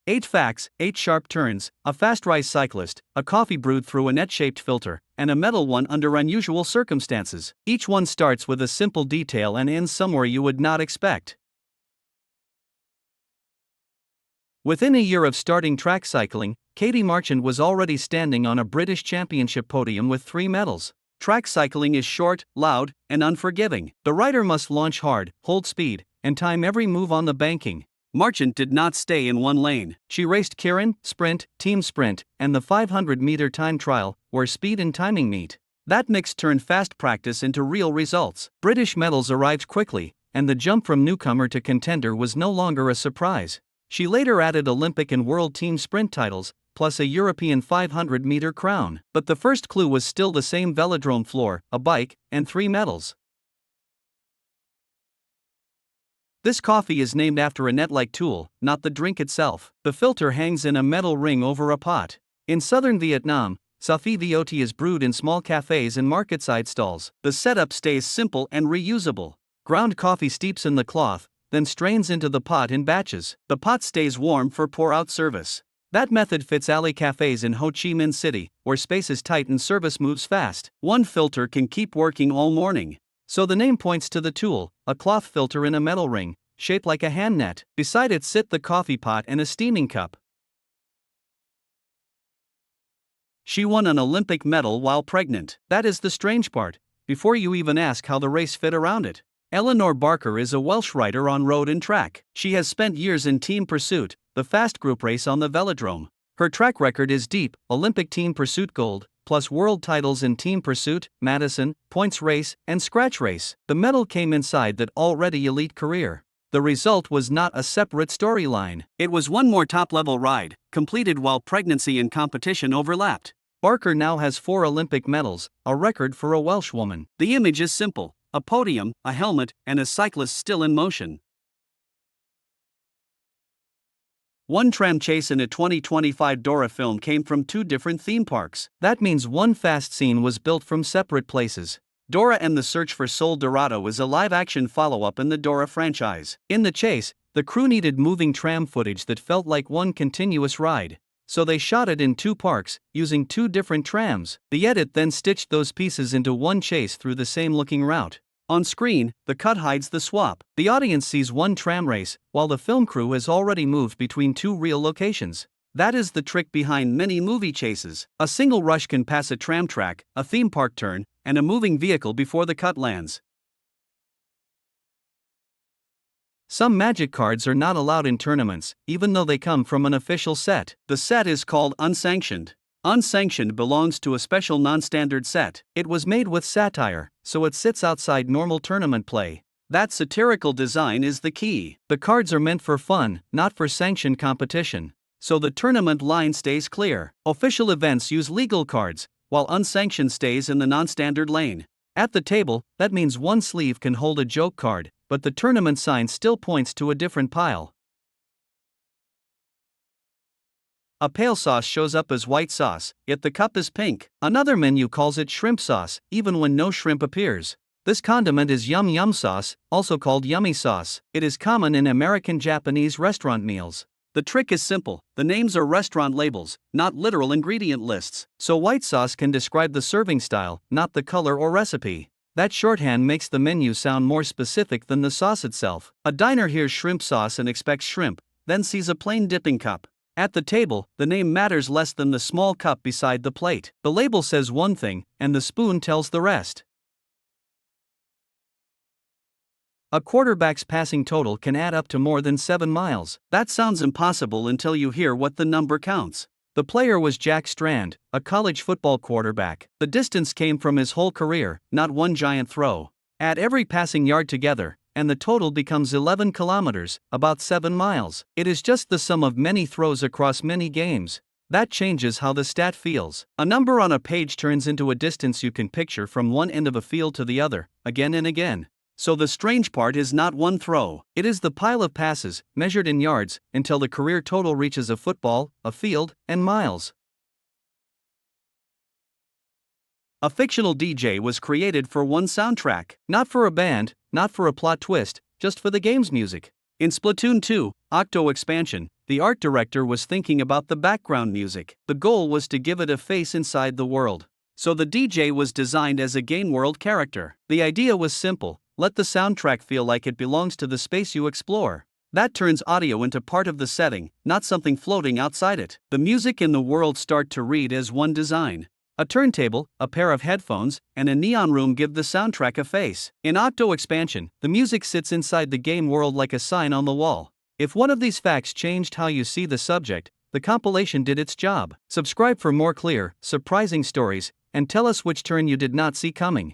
8 facts, 8 sharp turns, a fast rise cyclist, a coffee brewed through a net-shaped filter, and a metal one under unusual circumstances. Each one starts with a simple detail and ends somewhere you would not expect. Within a year of starting track cycling, Katie Marchand was already standing on a British Championship podium with 3 medals. Track cycling is short, loud, and unforgiving. The rider must launch hard, hold speed, and time every move on the banking. Marchand did not stay in one lane. She raced Keirin, Sprint, Team Sprint, and the 500-meter time trial, where speed and timing meet. That mix turned fast practice into real results. British medals arrived quickly, and the jump from newcomer to contender was no longer a surprise. She later added Olympic and World Team Sprint titles, plus a European 500-meter crown. But the first clue was still the same velodrome floor, a bike, and 3 medals. This coffee is named after a net-like tool, not the drink itself. The filter hangs in a metal ring over a pot. In southern Vietnam, Safi Vot is brewed in small cafes and market-side stalls. The setup stays simple and reusable. Ground coffee steeps in the cloth, then strains into the pot in batches. The pot stays warm for pour-out service. That method fits alley cafes in Ho Chi Minh City, where space is tight and service moves fast. One filter can keep working all morning. So the name points to the tool, a cloth filter in a metal ring, shaped like a hand net. Beside it sit the coffee pot and a steaming cup. She won an Olympic medal while pregnant. That is the strange part, before you even ask how the race fit around it. Eleanor Barker is a Welsh rider on road and track. She has spent years in Team Pursuit, the fast group race on the velodrome. Her track record is deep: Olympic Team Pursuit gold, plus world titles in Team Pursuit, Madison, Points Race, and Scratch Race. The medal came inside that already elite career. The result was not a separate storyline. It was one more top-level ride, completed while pregnancy and competition overlapped. Barker now has 4 Olympic medals, a record for a Welsh woman. The image is simple: a podium, a helmet, and a cyclist still in motion. One tram chase in a 2025 Dora film came from 2 different theme parks. That means one fast scene was built from separate places. Dora and the Search for Sol Dorado is a live-action follow-up in the Dora franchise. In the chase, the crew needed moving tram footage that felt like one continuous ride. So they shot it in 2 parks, using 2 different trams. The edit then stitched those pieces into one chase through the same-looking route. On screen, the cut hides the swap. The audience sees one tram race, while the film crew has already moved between 2 real locations. That is the trick behind many movie chases. A single rush can pass a tram track, a theme park turn, and a moving vehicle before the cut lands. Some magic cards are not allowed in tournaments, even though they come from an official set. The set is called unsanctioned. Unsanctioned belongs to a special non-standard set. It was made with satire, so it sits outside normal tournament play. That satirical design is the key. The cards are meant for fun, not for sanctioned competition. So the tournament line stays clear. Official events use legal cards, while unsanctioned stays in the non-standard lane. At the table, that means one sleeve can hold a joke card, but the tournament sign still points to a different pile. A pale sauce shows up as white sauce, yet the cup is pink. Another menu calls it shrimp sauce, even when no shrimp appears. This condiment is yum yum sauce, also called yummy sauce. It is common in American Japanese restaurant meals. The trick is simple: the names are restaurant labels, not literal ingredient lists. So white sauce can describe the serving style, not the color or recipe. That shorthand makes the menu sound more specific than the sauce itself. A diner hears shrimp sauce and expects shrimp, then sees a plain dipping cup. At the table, the name matters less than the small cup beside the plate. The label says one thing, and the spoon tells the rest. A quarterback's passing total can add up to more than 7 miles. That sounds impossible until you hear what the number counts. The player was Jack Strand, a college football quarterback. The distance came from his whole career, not one giant throw. Add every passing yard together, and the total becomes 11 kilometers, about 7 miles. It is just the sum of many throws across many games. That changes how the stat feels. A number on a page turns into a distance you can picture from one end of a field to the other, again and again. So the strange part is not one throw. It is the pile of passes, measured in yards, until the career total reaches a football, a field, and miles. A fictional DJ was created for one soundtrack. Not for a band, not for a plot twist, just for the game's music. In Splatoon 2, Octo Expansion, The art director was thinking about the background music. The goal was to give it a face inside the world. So the DJ was designed as a game world character. The idea was simple: let the soundtrack feel like it belongs to the space you explore. That turns audio into part of the setting, not something floating outside it. The music in the world start to read as one design. A turntable, a pair of headphones, and a neon room give the soundtrack a face. In Octo Expansion, the music sits inside the game world like a sign on the wall. If one of these facts changed how you see the subject, the compilation did its job. Subscribe for more clear, surprising stories, and tell us which turn you did not see coming.